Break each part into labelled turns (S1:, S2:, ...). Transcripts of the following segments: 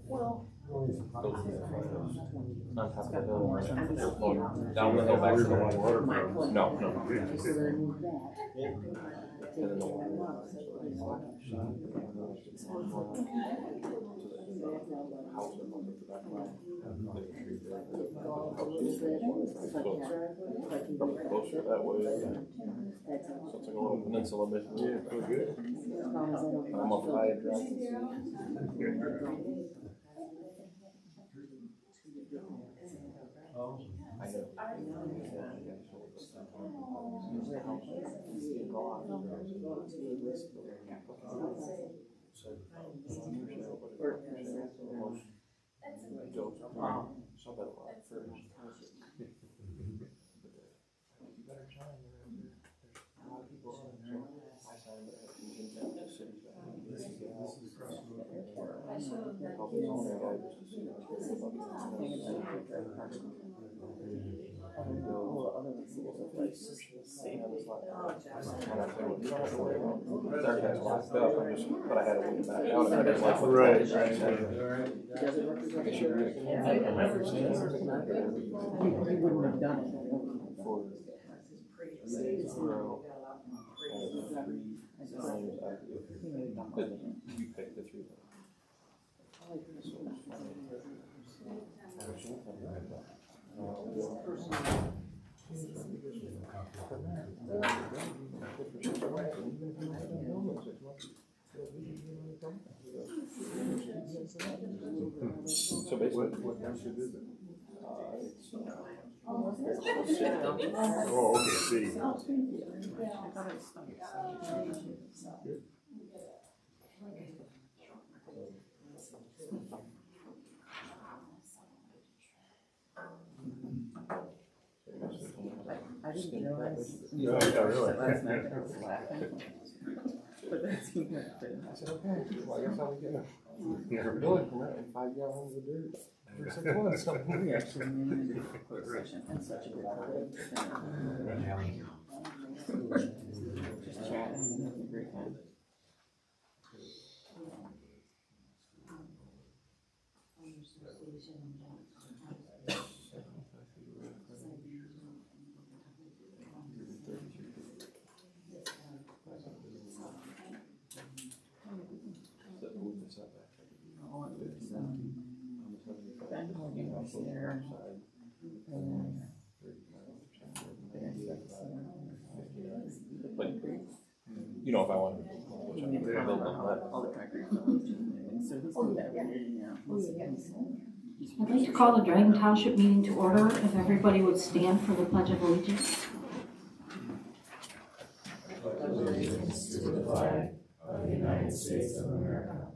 S1: Well,
S2: on top of the hill, down the hill back to the water. No. And then the water. Closer that way. So it's like a little peninsula basically.
S1: yeah, so good.
S2: I'm up high and dry. I know. But I had to wait back out.
S1: Right.
S3: He wouldn't have done it.
S2: You picked the three. So basically,
S1: What township is it?
S2: it's
S1: Oh, okay, city.
S3: I didn't realize.
S1: No, yeah, really.
S3: Last night I was laughing. But that seemed like
S2: I said, okay, well, I guess I'll get a building permit and 5 gallons of dirt. For 6 months.
S3: we actually made it a closed session and such a good time. Just chatting and having a great time. There.
S2: But, you know, if I wanted to.
S3: All the concrete. So he's going that way now.
S4: I'd like to call the Dryden Township meeting to order. If everybody would stand for the Pledge of Allegiance.
S5: Allegiance to the flag of the United States of America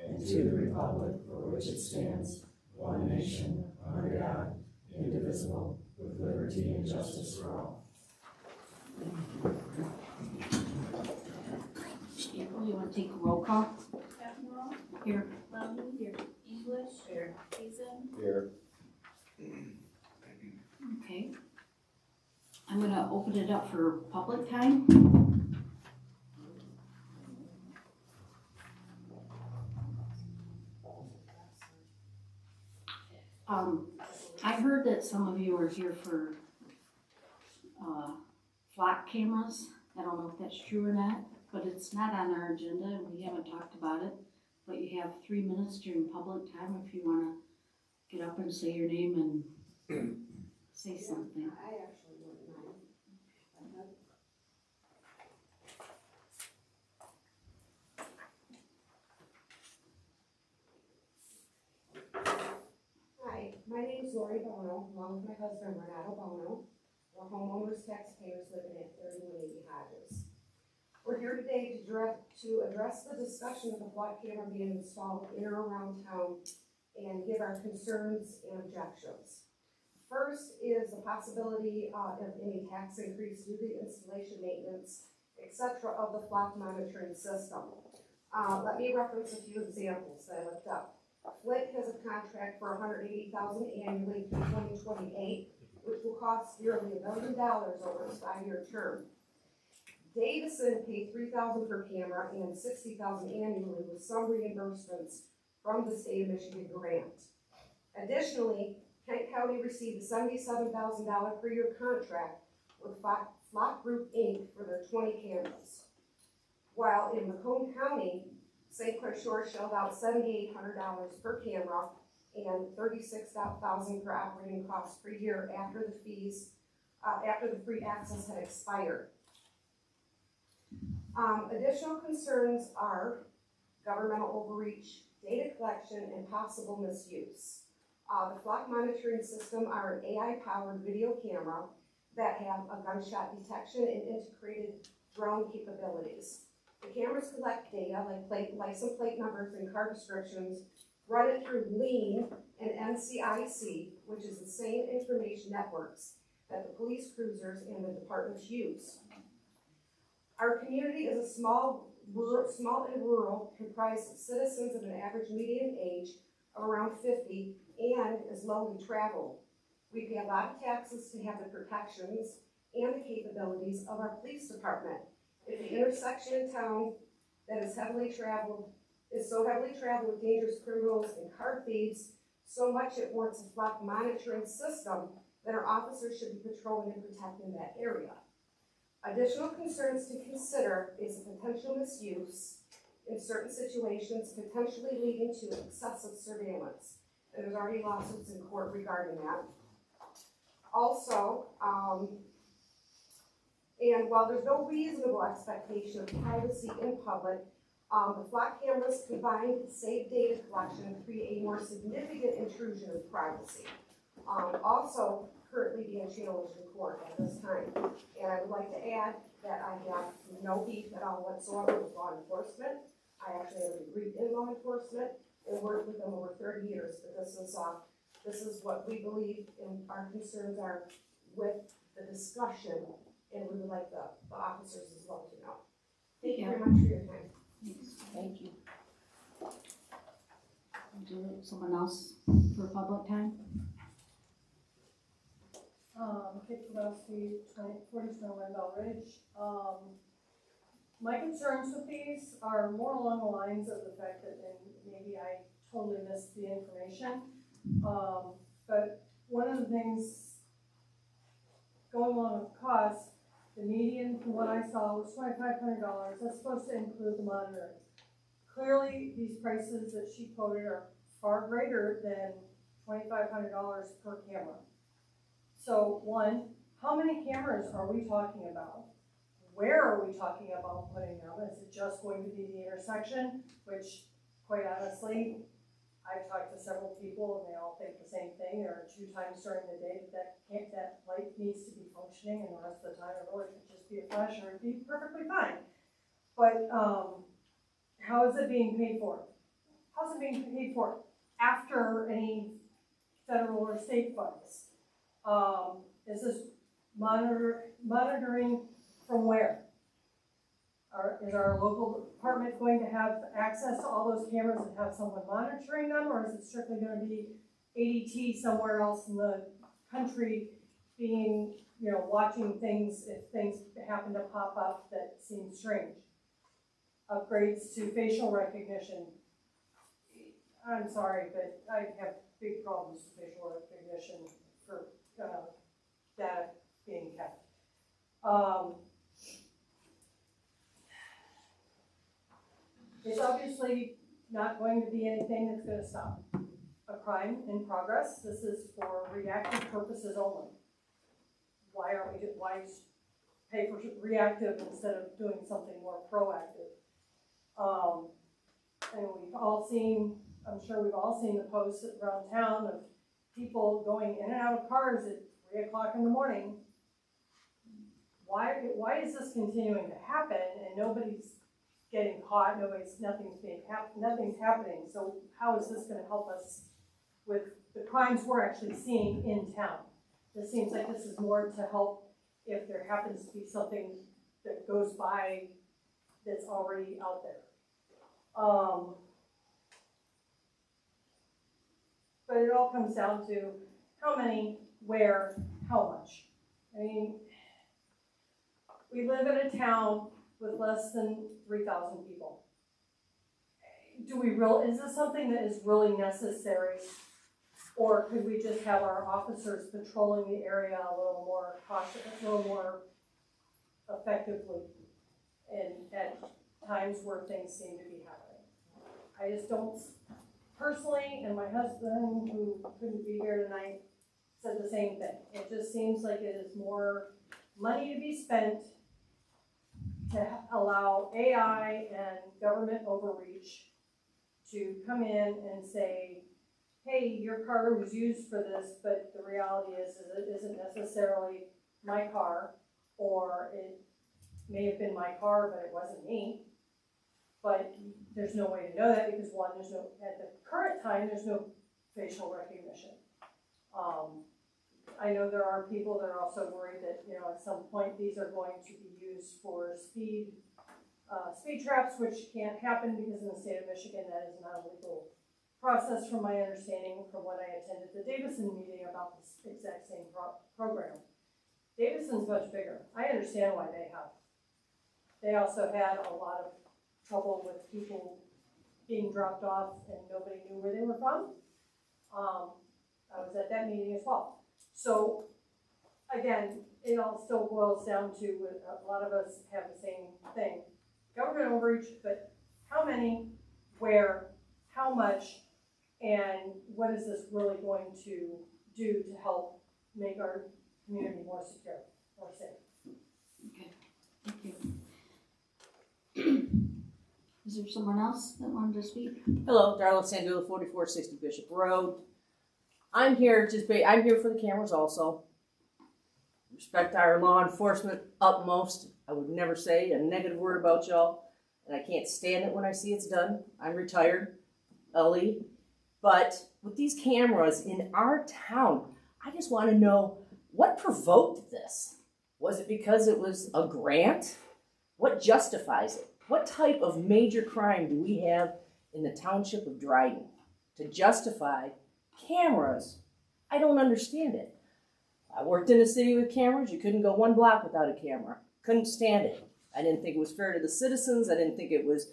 S5: and to the republic for which it stands, one nation, under God, indivisible, with liberty and justice for all.
S4: April, you want to take a roll call?
S6: Admiral,
S4: Here.
S6: Lowney, here. English, here. Hazen,
S2: Here.
S4: Okay. I'm going to open it up for public time. I heard that some of you are here for flock cameras. I don't know if that's true or not, but it's not on our agenda and we haven't talked about it. But you have 3 minutes during public time if you want to get up and say your name and say something.
S7: I actually wouldn't mind. Hi, my name is Lori Bono, along with my husband Renato Bono. We're homeowners taxpayers living at 3180 Hodges. We're here today to address the discussion of the flock camera being installed in or around town and give our concerns and objections. First is the possibility of any tax increase due to installation, maintenance, etc. of the flock monitoring system. Let me reference a few examples that I looked up. Flint has a contract for $180,000 annually through 2028, which will cost nearly $1 million over its 5-year term. Davison paid $3,000 per camera and $60,000 annually with some reimbursements from the state of Michigan grant. Additionally, Kent County received a $77,000 per year contract with Flock Group Inc. for their 20 cameras. While in Macomb County, St. Clair Shores shelled out $7,800 per camera and $36,000 per operating costs per year after the fees, after the free access had expired. Additional concerns are governmental overreach, data collection, and possible misuse. The flock monitoring system are an AI-powered video camera that have a gunshot detection and integrated drone capabilities. The cameras collect data like license plate numbers and car descriptions, run it through LEAN and NCIC, which is the same information networks that the police cruisers and the departments use. Our community is a small and rural, comprised of citizens of an average median age of around 50 and is lowly traveled. We pay a lot of taxes to have the protections and the capabilities of our police department. If the intersection in town that is so heavily traveled with dangerous criminals and car thieves, so much it warrants a flock monitoring system, then our officers should be patrolling and protecting that area. Additional concerns to consider is the potential misuse in certain situations, potentially leading to excessive surveillance. And there's already lawsuits in court regarding that. Also, and while there's no reasonable expectation of privacy in public, the flock cameras combined with safe data collection create a more significant intrusion of privacy. Also currently being challenged in court at this time. And I would like to add that I have no beef at all whatsoever with law enforcement. I actually have a degree in law enforcement and worked with them over 30 years, but this is what we believe and our concerns are with the discussion, and we would like the officers as well to know. Thank you very much for your time.
S4: Thank you. Someone else for public time?
S8: Kate Kowalski, 40 Wendell Ridge. My concerns with these are more along the lines of the fact that, and maybe I totally missed the information, but one of the things going along with cost, the median from what I saw was $2,500. That's supposed to include the monitoring. Clearly, these prices that she quoted are far greater than $2,500 per camera. So one, how many cameras are we talking about? Where are we talking about putting them? Is it just going to be the intersection, which quite honestly, I've talked to several people and they all think the same thing. There are 2 times during the day that light needs to be functioning, and the rest of the time it really could just be a flash or it'd be perfectly fine. But how is it being paid for? How's it being paid for? After any federal or state funds? Is this monitoring from where? Is our local department going to have access to all those cameras and have someone monitoring them, or is it strictly going to be ADT somewhere else in the country being, watching things if things happen to pop up that seem strange? Upgrades to facial recognition. I'm sorry, but I have big problems with facial recognition for data being kept. It's obviously not going to be anything that's going to stop a crime in progress. This is for reactive purposes only. Why pay for reactive instead of doing something more proactive? And we've all seen, I'm sure we've all seen the posts around town of people going in and out of cars at 3 o'clock in the morning. Why is this continuing to happen and nobody's getting caught? Nothing's happening. So how is this going to help us with the crimes we're actually seeing in town? This seems like this is more to help if there happens to be something that goes by that's already out there. But it all comes down to how many, where, how much. I mean, we live in a town with less than 3,000 people. Is this something that is really necessary? Or could we just have our officers patrolling the area a little more cautious, a little more effectively, and at times where things seem to be happening? I just don't, personally, and my husband, who couldn't be here tonight, said the same thing. It just seems like it is more money to be spent to allow AI and government overreach to come in and say, hey, your car was used for this, but the reality is it isn't necessarily my car, or it may have been my car, but it wasn't me. But there's no way to know that because one, at the current time, there's no facial recognition. I know there are people that are also worried that, at some point these are going to be used for speed traps, which can't happen because in the state of Michigan, that is not a legal process from my understanding from when I attended the Davison meeting about this exact same program. Davison's much bigger. I understand why they have. They also had a lot of trouble with people being dropped off and nobody knew where they were from. I was at that meeting as well. So again, it all still boils down to, a lot of us have the same thing. Government overreach, but how many, where, how much, and what is this really going to do to help make our community more secure, more safe?
S4: Okay, thank you. Is there someone else that wanted to speak?
S3: Hello, Darla Sandula, 4460 Bishop Road. I'm here for the cameras also. Respect our law enforcement utmost. I would never say a negative word about y'all, and I can't stand it when I see it's done. I'm retired, early. But with these cameras in our town, I just want to know what provoked this. Was it because it was a grant? What justifies it? What type of major crime do we have in the township of Dryden to justify cameras? I don't understand it. I worked in a city with cameras. You couldn't go one block without a camera. Couldn't stand it. I didn't think it was fair to the citizens. I didn't think it was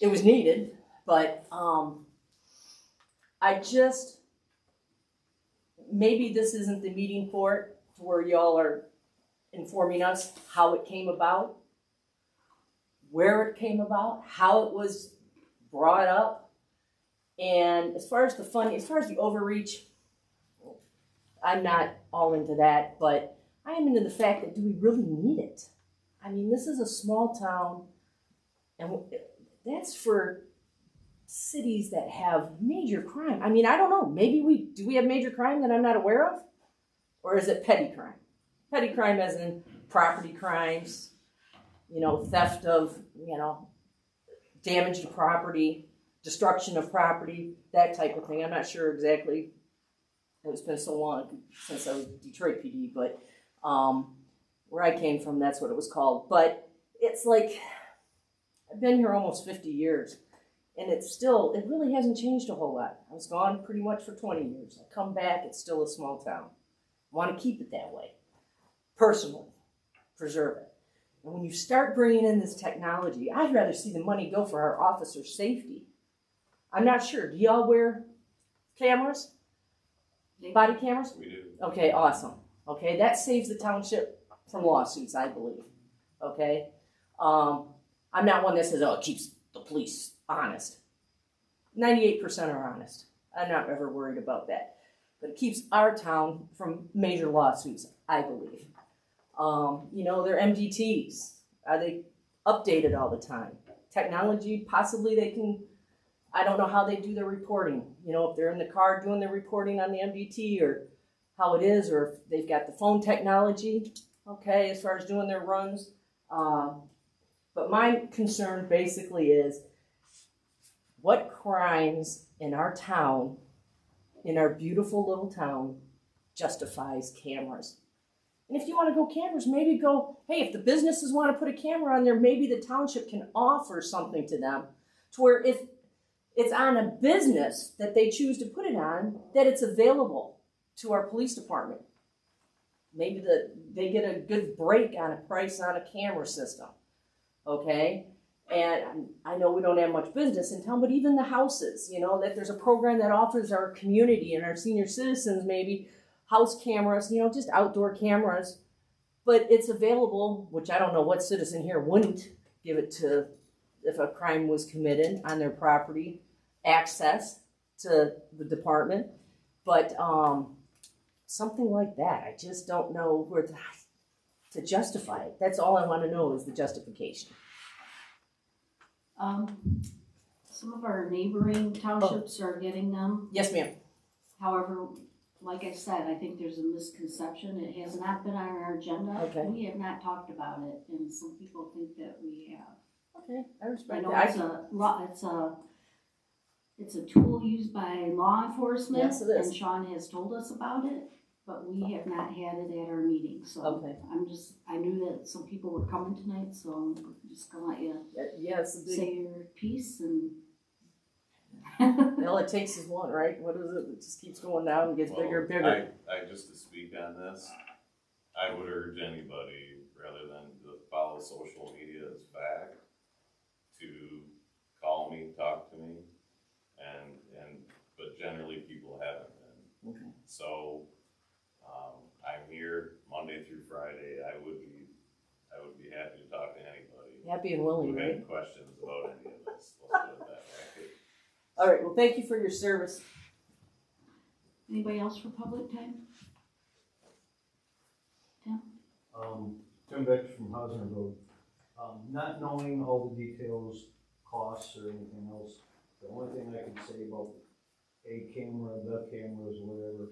S3: needed. But maybe this isn't the meeting for it, to where y'all are informing us how it came about, where it came about, how it was brought up. And as far as the overreach, I'm not all into that, but I am into the fact that do we really need it? I mean, this is a small town, and that's for cities that have major crime. I mean, I don't know, maybe do we have major crime that I'm not aware of? Or is it petty crime? Petty crime as in property crimes, theft of, damage to property, destruction of property, that type of thing. I'm not sure exactly. It's been so long since I was Detroit PD, but where I came from, that's what it was called. But it's like, I've been here almost 50 years, and it really hasn't changed a whole lot. I was gone pretty much for 20 years. I come back, it's still a small town. I want to keep it that way. Personally, preserve it. And when you start bringing in this technology, I'd rather see the money go for our officers' safety. I'm not sure. Do y'all wear cameras? Body cameras?
S1: We do.
S3: Okay, awesome. Okay, that saves the township from lawsuits, I believe. Okay? I'm not one that says, it keeps the police honest. 98% are honest. I'm not ever worried about that. But it keeps our town from major lawsuits, I believe. Their MDTs. Are they updated all the time? Technology, possibly they can, I don't know how they do their reporting. If they're in the car doing their reporting on the MDT, or how it is, or if they've got the phone technology, okay, as far as doing their runs. But my concern basically is what crimes in our town, in our beautiful little town, justifies cameras. And if you want to go cameras, maybe go, hey, if the businesses want to put a camera on there, maybe the township can offer something to them to where if it's on a business that they choose to put it on, that it's available to our police department. maybe they get a good break on a price on a camera system, okay? And I know we don't have much business in town, but even the houses, you know, that there's a program that offers our community and our senior citizens maybe house cameras, you know, just outdoor cameras. But it's available, which I don't know what citizen here wouldn't give it to if a crime was committed on their property, access to the department. But something like that, I just don't know where to justify it. That's all I want to know is the justification.
S4: Some of our neighboring townships are getting them.
S3: Yes, ma'am.
S4: However, like I said, I think there's a misconception. It has not been on our agenda.
S3: Okay.
S4: We have not talked about it, and some people think that we have.
S3: Okay, I
S4: I
S3: respect
S4: know
S3: that.
S4: it's a tool used by law enforcement.
S3: Yes, it is.
S4: And Sean has told us about it, but we have not had it at our meeting, so.
S3: Okay.
S4: I knew that some people were coming tonight, so I'm just gonna let you
S3: Yes,
S4: say your piece and.
S3: all it takes is one, right? What is it? It just keeps going down and gets bigger and bigger.
S9: I just to speak on this, I would urge anybody, rather than to follow social media as fact, to call me, talk to me, but generally people haven't been.
S3: Okay.
S9: So, I'm here Monday through Friday. I would be happy to talk to anybody
S3: Happy and willing,
S9: who
S3: right?
S9: had questions about any of this. Let's put it that way.
S3: All right, well, thank you for your service.
S4: Anybody else for public time? Tim?
S2: Tim Beck from Hosner Road. Not knowing all the details, costs, or anything else, the only thing I can say about a camera, the cameras, whatever,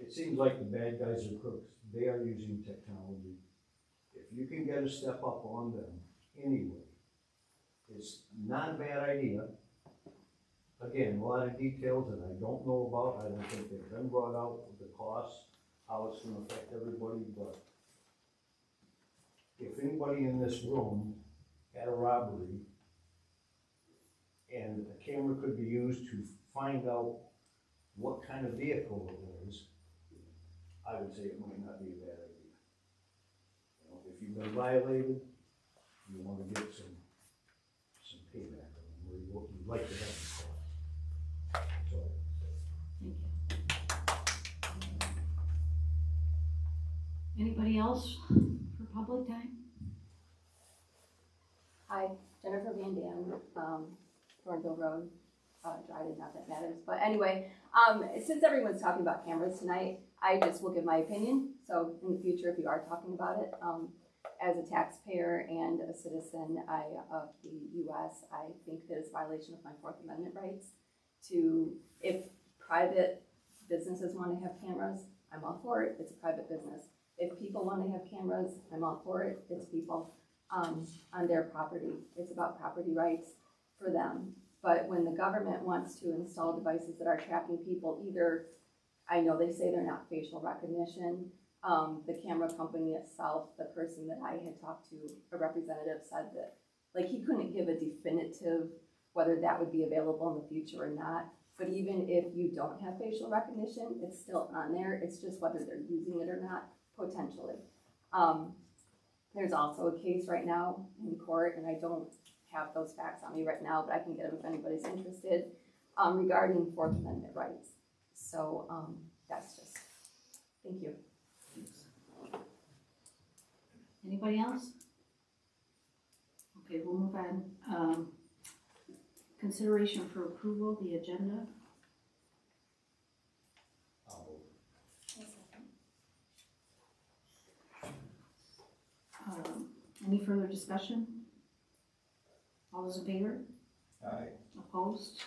S2: it seems like the bad guys are crooks. They are using technology. If you can get a step up on them anyway, it's not a bad idea. Again, a lot of details that I don't know about. I don't think they've been brought out, the costs, how it's gonna affect everybody, but if anybody in this room had a robbery and a camera could be used to find out what kind of vehicle it was, I would say it might not be a bad idea. You know, if you've been violated, you wanna get some payback on them, or you'd like to have some cost. So,
S4: Thank you. Anybody else for public time?
S10: Hi, Jennifer Van Dam, Thornville Road, Dryden, not that matters. But anyway, since everyone's talking about cameras tonight, I just will give my opinion. So in the future, if you are talking about it, as a taxpayer and a citizen of the U.S., I think that it's a violation of my Fourth Amendment rights if private businesses want to have cameras, I'm all for it, it's a private business. If people want to have cameras, I'm all for it, it's people on their property. It's about property rights for them. But when the government wants to install devices that are tracking people, either, I know they say they're not facial recognition, the camera company itself, the person that I had talked to, a representative said that, like, he couldn't give a definitive whether that would be available in the future or not. But even if you don't have facial recognition, it's still on there. It's just whether they're using it or not, potentially. There's also a case right now in court, and I don't have those facts on me right now, but I can get them if anybody's interested, regarding Fourth Amendment rights. So that's just, thank you.
S4: Anybody else? Okay, we'll move on. Consideration for approval of the agenda. Any further discussion? All those in favor?
S2: Aye.
S4: Opposed?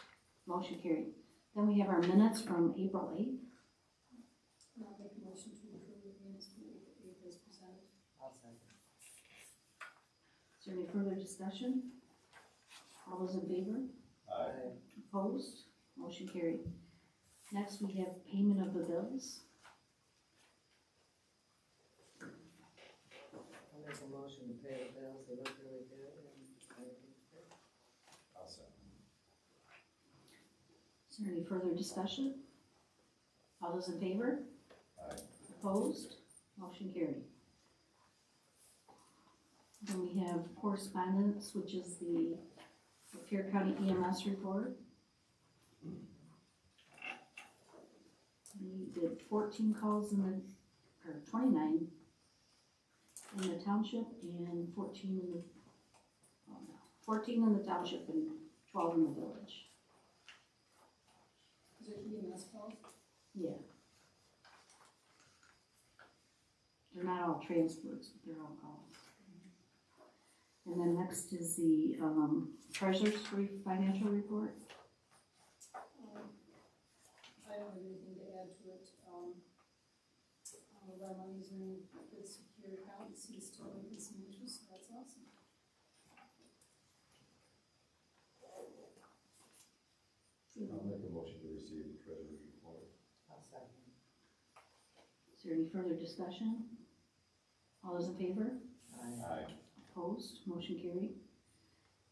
S4: Motion carried. Then we have our minutes from April 8th.
S8: I'll make a motion to approve the minutes from April 8th as presented.
S4: Is there any further discussion? All those in favor?
S2: Aye.
S4: Opposed? Motion carried. Next, we have payment of the bills.
S5: I'll make a motion to pay the bills, they look really good and everything's good.
S2: I'll second.
S4: Is there any further discussion? All those in favor?
S2: Aye.
S4: Opposed? Motion carried. Then we have correspondence, which is the Lapeer County EMS report. We did 14 calls in the, or 29 in the township and 14 in the, oh no, 14 in the township and 12 in the village.
S8: Is it EMS calls?
S4: Yeah. They're not all transfers, but they're all calls. And then next is the, treasurer's financial report.
S8: I don't have anything to add to it. All of our money's in good secure accounts, he's still making some interest, so that's awesome.
S1: I'll make a motion to receive the treasurer's report.
S4: Is there any further discussion? All those in favor?
S1: Aye.
S4: Opposed? Motion carried.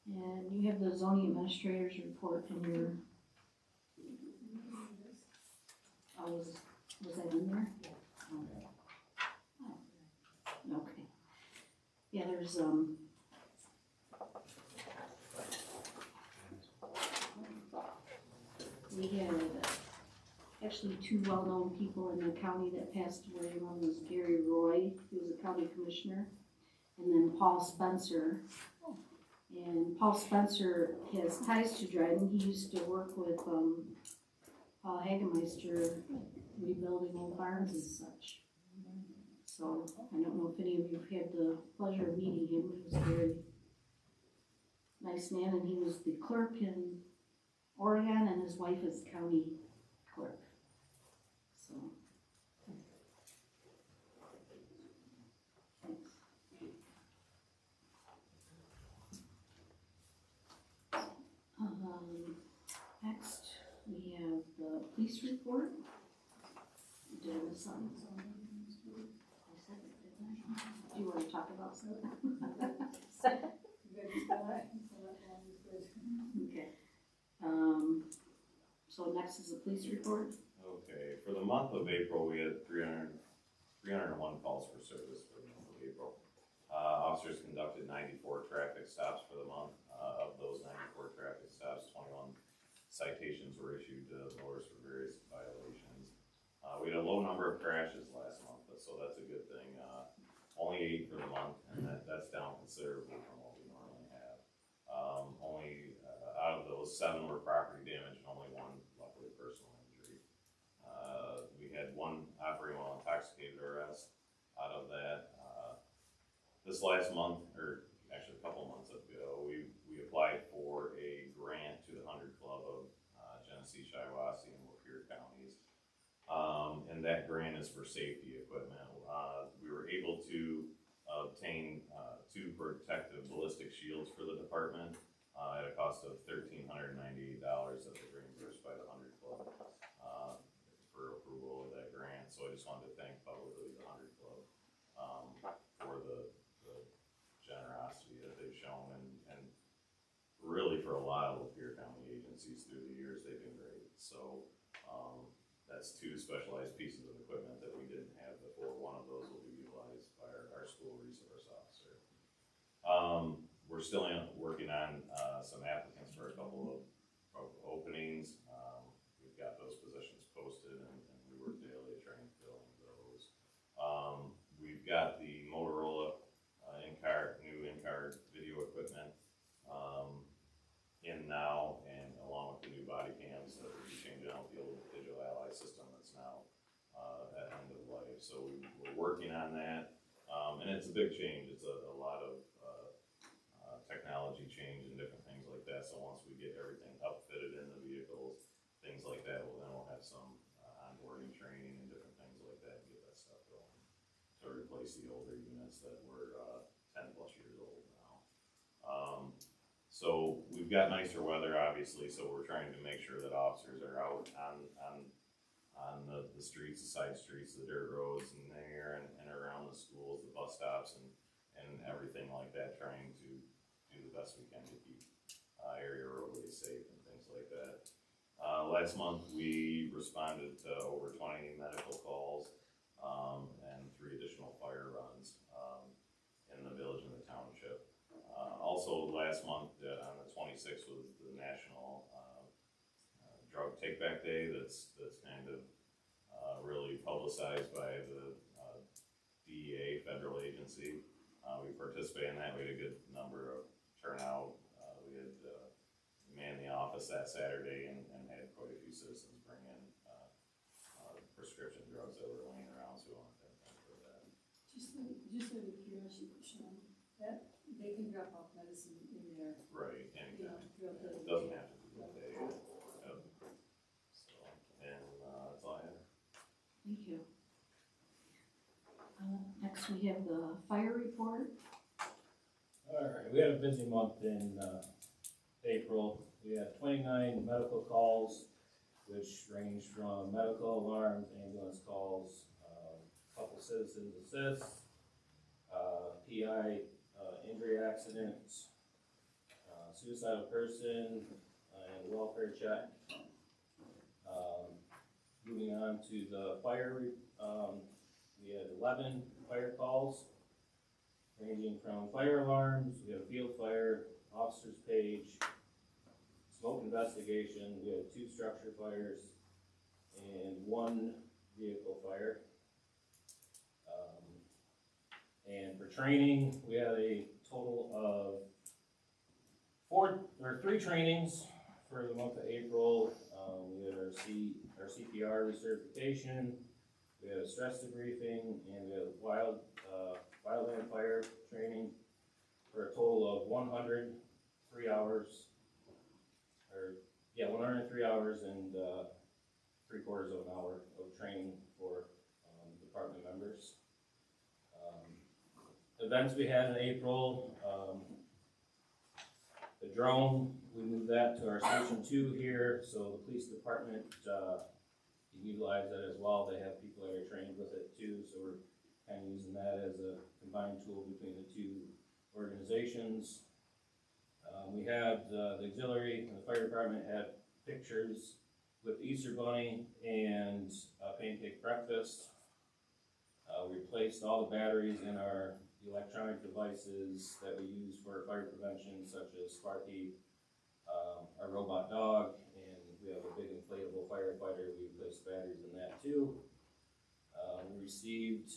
S4: And you have the zoning administrator's report in your, was that in there? Oh. Okay. Yeah, there's, we had actually two well-known people in the county that passed away. One was Gary Roy, he was a county commissioner, and then Paul Spencer. And Paul Spencer has ties to Dryden. He used to work with Paul Hagemeister rebuilding old barns and such. So I don't know if any of you have had the pleasure of meeting him. He was a very nice man, and he was the clerk in Oregon, and his wife is county clerk. So, thanks. Next, we have the police report. Did I miss something? I said it, didn't I? Do you want to talk about something? Okay. So next is the police report.
S9: Okay, for the month of April, we had 301 calls for service for the month of April. Officers conducted 94 traffic stops for the month. Of those 94 traffic stops, 21 citations were issued to motors for various violations. We had a low number of crashes last month, so that's a good thing. Only 8 for the month, and that's down considerably from what we normally have. Only out of those, 7 were property damage, and only 1 luckily personal injury. We had 1 operating while intoxicated arrest. Out of that, this last month, or actually a couple months ago, we applied for a grant to the 100 Club of Genesee, Shiawassee, and Lapeer counties. And that grant is for safety equipment. We were able to obtain 2 protective ballistic shields for the department at a cost of $1,398 that was reimbursed by the 100 Club for approval of that grant. So I just wanted to thank publicly the 100 Club for the generosity that they've shown, and really for a lot of Lapeer County agencies through the years, they've been great. So that's 2 specialized pieces of equipment that we didn't have before. One of those will be utilized by our school resource officer. We're still working on some applicants for a couple of openings. We've got those positions posted, and we work daily trying to fill those. We've got the Motorola new in-car video equipment in now, and along with the new body cams that we'll be changing out the old digital ally system that's now at end of life. So we're working on that, and it's a big change. It's a lot of technology change and different things like that. So once we get everything upfitted in the vehicles, things like that, then we'll have some onboarding training and different things like that to get that stuff going to replace the older units that were 10 plus years old now. So we've got nicer weather, obviously, so we're trying to make sure that officers are out on the streets, the side streets, the dirt roads, and there and around the schools, the bus stops, and everything like that, trying to do the best we can to keep area roadways safe and things like that. Last month, we responded to over 20 medical calls and 3 additional additional fire runs, in the village and the township. Also, last month, on the 26th was the National, Drug Take Back Day, that's kind of, really publicized by the, DEA federal agency. We participated in that, we had a good number of turnout. We had, manned the office that Saturday and had quite a few citizens bring in, prescription drugs that were laying around, so we want to thank them for that.
S11: Just out of curiosity, Sean, that they can drop off medicine in there,
S9: Right,
S11: you know,
S9: anytime.
S11: throughout the.
S9: It doesn't have to be that day. Yep. So, and, that's all I have.
S4: Thank you. Next we have the fire report.
S12: Alright, we had a busy month in April. We had 29 medical calls, which ranged from medical alarms, ambulance calls, couple citizens assists, PI injury accidents, suicidal person, and welfare check. Moving on to the fire, we had 11 fire calls, ranging from fire alarms, we had a field fire, officer's page, smoke investigation, we had 2 structure fires, and 1 vehicle fire. And for training, we had a total of 3 trainings for the month of April. We had our CPR recertification, we had a stress debriefing, and we had wildland fire training for a total of 103 hours. 103 hours and 3/4 of an hour of training for department members. Events we had in April, the drone, we moved that to our Station 2 here, so the police department can utilize that as well. They have people that are trained with it too, so we're kind of using that as a combined tool between the 2 organizations. We had the auxiliary and the fire department had pictures with the Easter Bunny and pancake breakfast. We replaced all the batteries in our electronic devices that we use for fire prevention, such as Sparky, our robot dog, and we have a big inflatable firefighter. We replaced batteries in that too. We received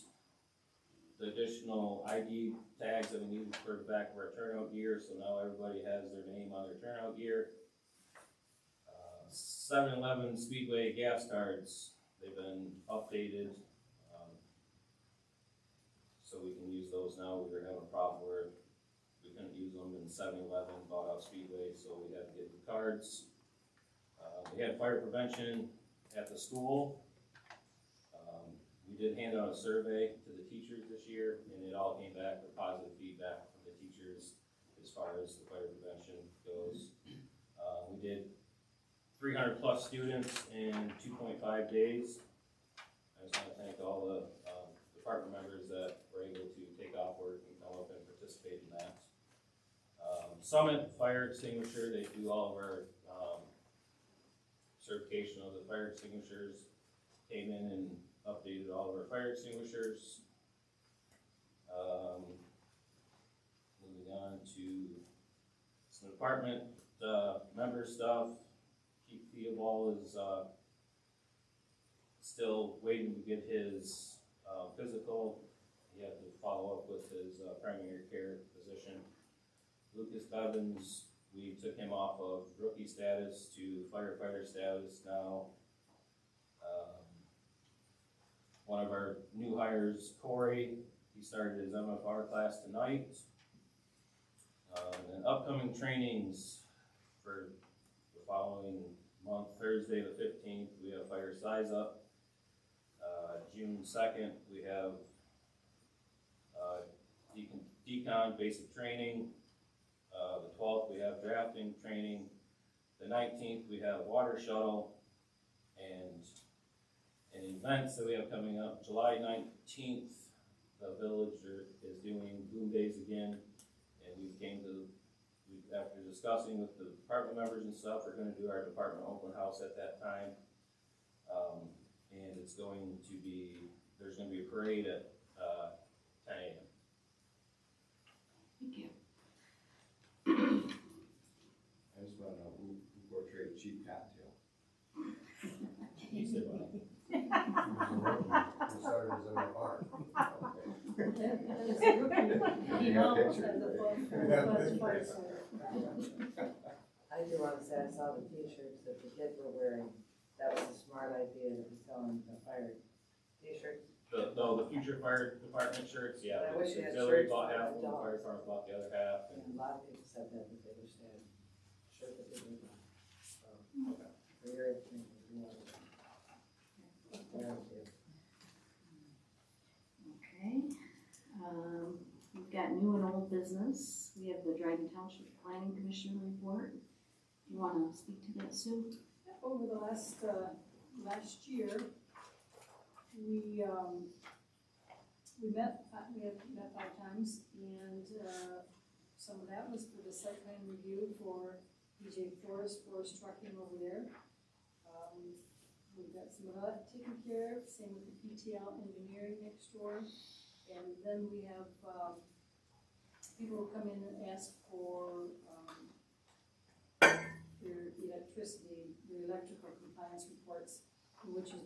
S12: the additional ID tags that we needed for the back of our turnout gear, so now everybody has their name on their turnout gear. 7-Eleven Speedway gas cards, they've been updated, so we can use those now. We were having a problem where we couldn't use them in 7-Eleven, bought out Speedway, so we had to get the cards. We had fire prevention at the school. We did hand out a survey to the teachers this year, and it all came back with positive feedback from the teachers as far as the fire prevention goes. We did 300 plus students in 2.5 days. I just want to thank all the department members that were able to take off work and come up and participate in that. Summit Fire Extinguisher, they do all of our certification of the fire extinguishers, came in and updated all of our fire extinguishers. Moving on to some department member stuff. Chief Theobald is still waiting to get his physical. He had to follow up with his primary care physician. Lucas Bevins, we took him off of rookie status to firefighter status now. One of our new hires, Corey, he started his MFR class tonight. And upcoming trainings for the following month, Thursday the 15th, we have Fire Size Up. June 2nd, we have decon basic training. The 12th, we have drafting training. The 19th, we have water shuttle. And events that we have coming up, July 19th, the village is doing Boom Days again. And after discussing with the department members and stuff, we're going to do our department open house at that time. And there's going to be a parade at 10 a.m.
S4: Thank you.
S1: I just wanna know who portrayed Chief Cottontail.
S12: You said what?
S1: Who started as an art.
S11: As a rookie, he
S1: got
S11: almost
S1: pictures.
S11: has a fun, fight sweater.
S5: I do wanna say I saw the t-shirts that the kids were wearing. That was a smart idea to be selling the fire t-shirts.
S12: The future fire department shirts, yeah.
S5: I wish you had
S12: Auxiliary
S5: shirts
S12: bought
S5: for
S12: half,
S5: my
S12: the fire
S5: dogs.
S12: department bought the other half.
S5: And a lot of people said that they wish they had a shirt that they would buy. So,
S12: Okay.
S5: for your information, if you want it. Thank you.
S4: Okay, we've got new and old business. We have the Dryden Township Planning Commission report. Do you wanna speak to that, Sue?
S11: Over the last year, we met 5 times, and some of that was for the site plan review for DJ Forest Trucking over there. We've got some of that taken care of, same with the PTL Engineering next door. And then we have people come in and ask for their electrical compliance reports, which has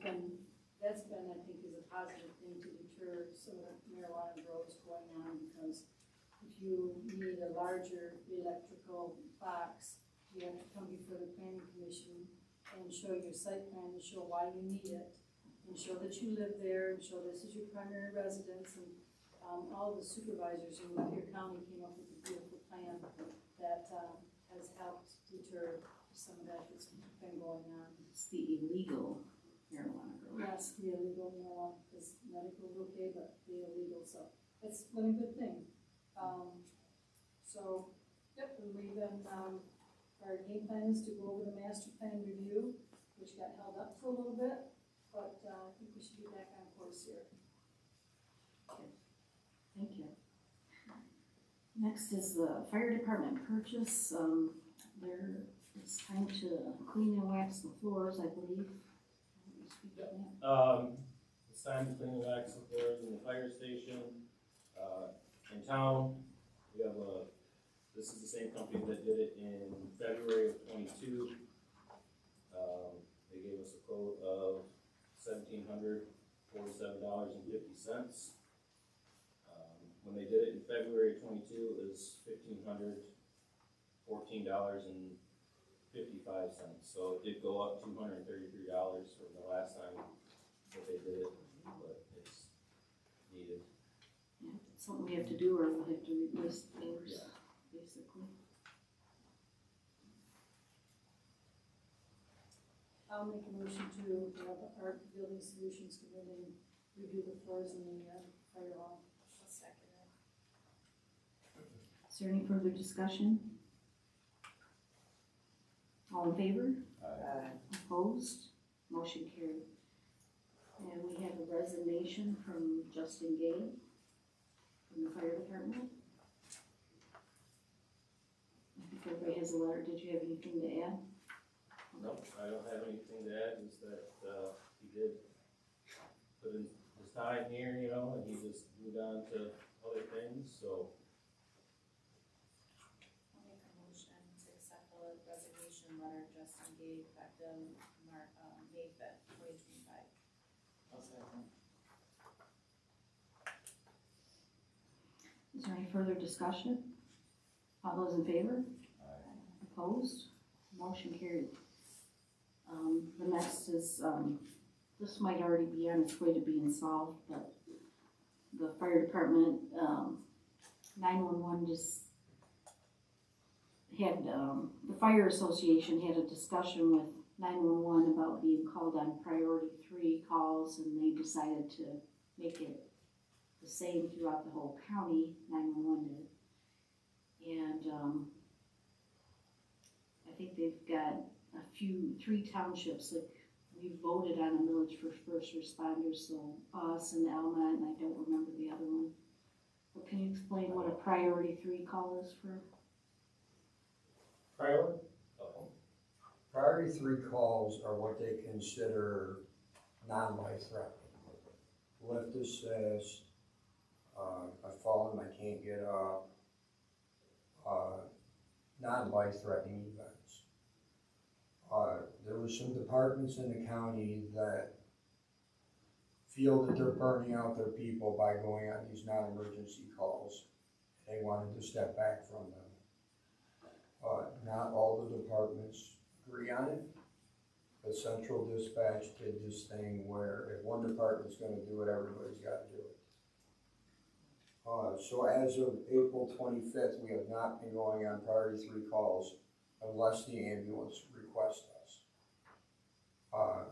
S11: been, I think, is a positive thing to deter some of the marijuana grows going on, because if you need a larger electrical box, you have to come before the planning commission and show your site plan, and show why you need it, and show that you live there, and show this is your primary residence, and all the supervisors in Lapeer County came up with a beautiful plan that has helped deter some of that that's been going on.
S4: It's the illegal marijuana grow.
S11: Yes, the illegal marijuana, because medical is okay, but the illegal, so it's been a good thing. So, yep, and we've been, our game plan is to go over the master plan review, which got held up for a little bit, but I think we should be back on course here.
S4: Thank you. Next is the fire department purchase. It's time to clean and wax the floors, I believe. Speak to that.
S12: It's time to clean the wax the floors in the fire station. In town, we have this is the same company that did it in February of '22. They gave us a quote of $1,747.50. When they did it in February of '22, it was $1,514.55. So it did go up $233 from the last time that they did it, but it's needed.
S4: Yeah, it's something we have to do, or we have to replace the floors,
S12: Yeah.
S4: basically.
S11: I'll make a motion to have our building solutions come in and review the floors in the fire hall.
S6: I'll second it.
S4: Is there any further discussion? All in favor? Opposed? Motion carried. And we have a resignation from Justin Gay from the fire department. I think everybody has a letter. Did you have anything to add?
S12: Nope, I don't have anything to add, is that, he did put in his time here, you know, and he just moved on to other things, so.
S6: I'll make a motion to accept the resignation letter Justin gave effective May 5th, 2025.
S5: I'll second.
S4: Is there any further discussion? All those in favor? Opposed? Motion carried. The next is, this might already be on its way to being solved, but the fire department, 911 just had, the fire association had a discussion with 911 about being called on priority 3 calls, and they decided to make it the same throughout the whole county. 911 did. And I think they've got 3 townships, like we voted on a millage for first responders, so us and Alma, and I don't remember the other one. But can you explain what a priority 3 call is for?
S12: Priority?
S13: Priority 3 calls are what they consider non-life threatening. Lift assist, I've fallen, I can't get up, non-life-threatening events. There were some departments in the county that feel that they're burning out their people by going on these non-emergency calls. They wanted to step back from them. Not all the departments agree on it, but Central Dispatch did this thing where if one department's gonna do it, everybody's gotta do it. So as of April 25th, we have not been going on priority 3 calls unless the ambulance requests us.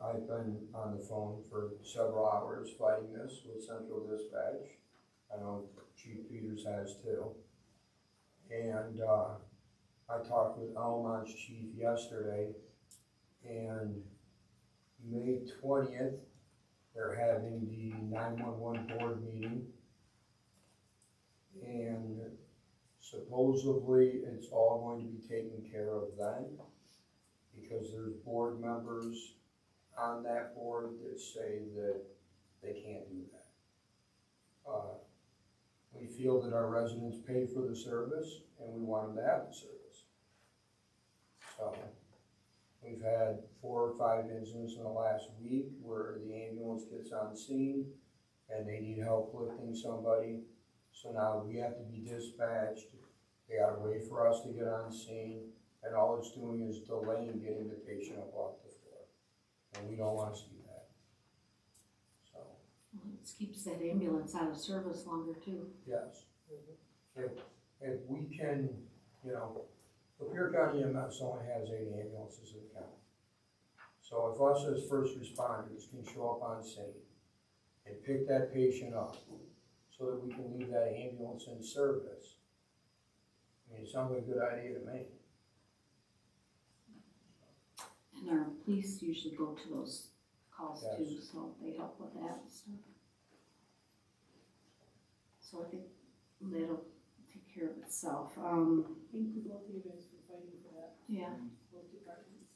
S13: I've been on the phone for several hours fighting this with Central Dispatch. I know Chief Peters has too. And I talked with Almont's chief yesterday, and May 20th, they're having the 911 board meeting. And supposedly it's all going to be taken care of then, because there's board members on that board that say that they can't do that. We feel that our residents pay for the service and we want them to have the service. So we've had 4 or 5 incidents in the last week where the ambulance gets on scene and they need help lifting somebody. So now we have to be dispatched. They gotta wait for us to get on scene, and all it's doing is delaying getting the patient up off the floor. And we don't want to see that. So.
S4: Well, it keeps that ambulance out of service longer too.
S13: Yes. If we can, you know, Lapeer County EMS only has 8 ambulances in the county. So if us as first responders can show up on scene and pick that patient up so that we can leave that ambulance in service, I mean, it sounds like a good idea to me.
S4: And our police usually go to those calls
S13: Yes.
S4: too, so they help with that and stuff. So I think that'll take care of itself.
S11: Thank you both of you guys for fighting for that,
S4: Yeah.
S11: both departments.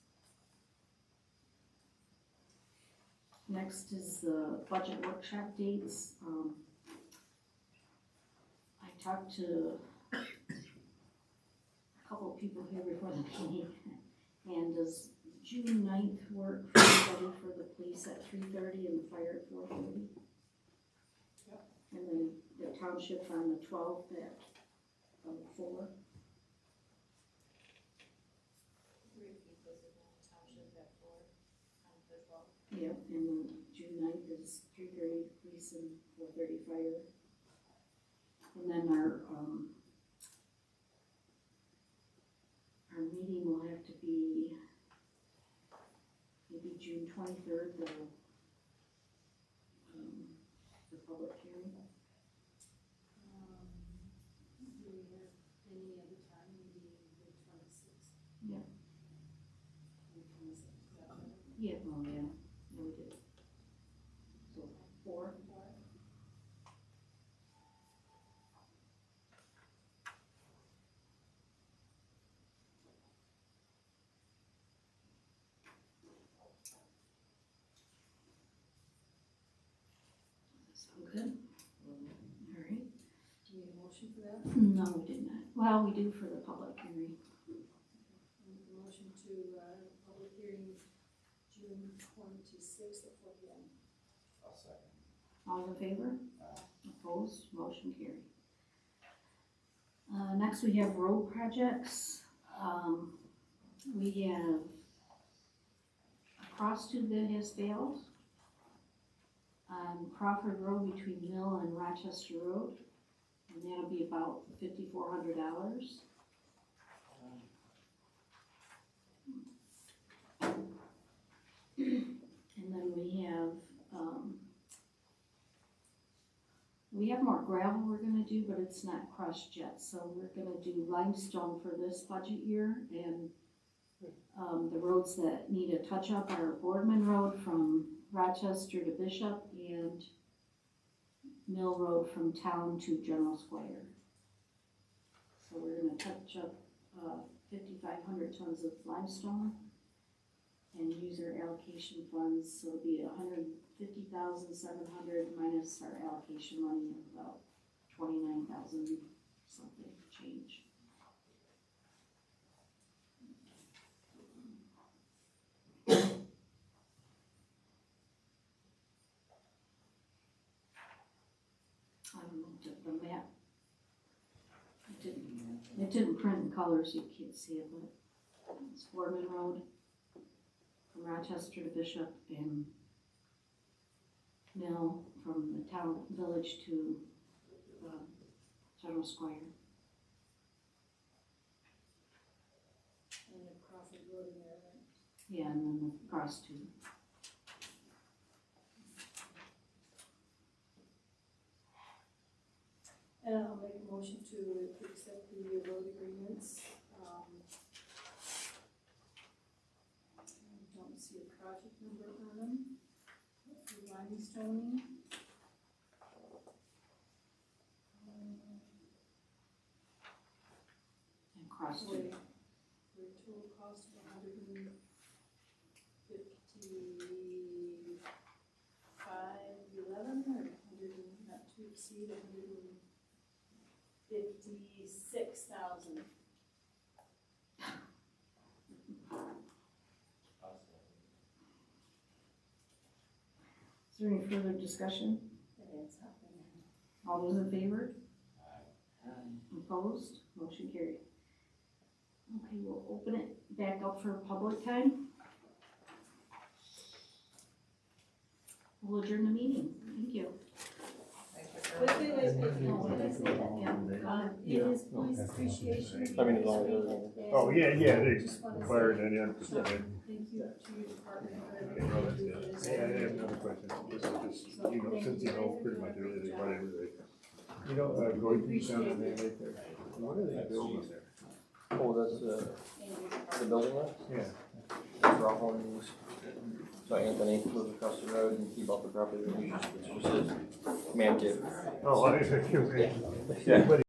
S4: Next is the budget workshop dates. I talked to a couple of people here before the meeting, and does June 9th work for everybody for the police at 3:30 and the fire at 4:30?
S11: Yep.
S4: And then the township on the 12th at 4.
S6: Township at 4 on the 12th.
S4: Yep, and then June 9th is 3:30 police and 4:30 fire. And then our meeting will have to be maybe June 23rd, the public hearing.
S11: Do we have any other time, maybe the 26th?
S4: Yeah.
S11: The 26th, is that better?
S4: Yeah, oh yeah, yeah we did. So 4. Sound good? All right.
S11: Do we have a motion for that?
S4: No, we did not. Well, we do for the public hearing.
S11: Make a motion to, public hearing June 26th at 4 p.m.
S9: I'll second.
S4: All in favor? Opposed? Motion carried. Next we have road projects. We have a cross tube that has failed on Crawford Road between Mill and Rochester Road, and that'll be about $5,400. And then we have more gravel we're gonna do, but it's not crushed yet, so we're gonna do limestone for this budget year, and the roads that need a touch-up are Boardman Road from Rochester to Bishop and Mill Road from town to General Square. So we're gonna touch up 5,500 tons of limestone and use our allocation funds, so it'll be $150,700 minus our allocation money of about 29,000 something change. I looked at the map. It didn't print in color, so you can't see it, but it's Foreman Road from Rochester to Bishop and Mill from the town village to General Squire.
S11: And the Crawford Road in there, right?
S4: Yeah, and then across to.
S11: And I'll make a motion to accept the road agreements. I don't see a project number on them. For limestoning.
S4: And cross to.
S11: For a total cost of $155.11 or 100, not to exceed $156,000.
S4: Is there any further discussion? All those in favor? Opposed? Motion carried. Okay, we'll open it back up for public time. We'll adjourn the meeting. Thank you.
S11: Wait, can I say that? Yeah. It is police appreciation week.
S1: I mean, as long as Oh, yeah, they
S11: Just wanna say
S1: fired that in.
S11: thank you to your department for everything you do for this.
S1: Yeah, I have another question. This is just, you know, since you know pretty much everything about everything. You know, going through sound and they make there, what are they building there?
S12: Oh, that's, the building lot?
S1: Yeah.
S12: That's for all homes. So Anthony lives across the road and he bought the property, it's just his man cave.
S1: Oh, I think it was.
S12: Yeah.
S1: But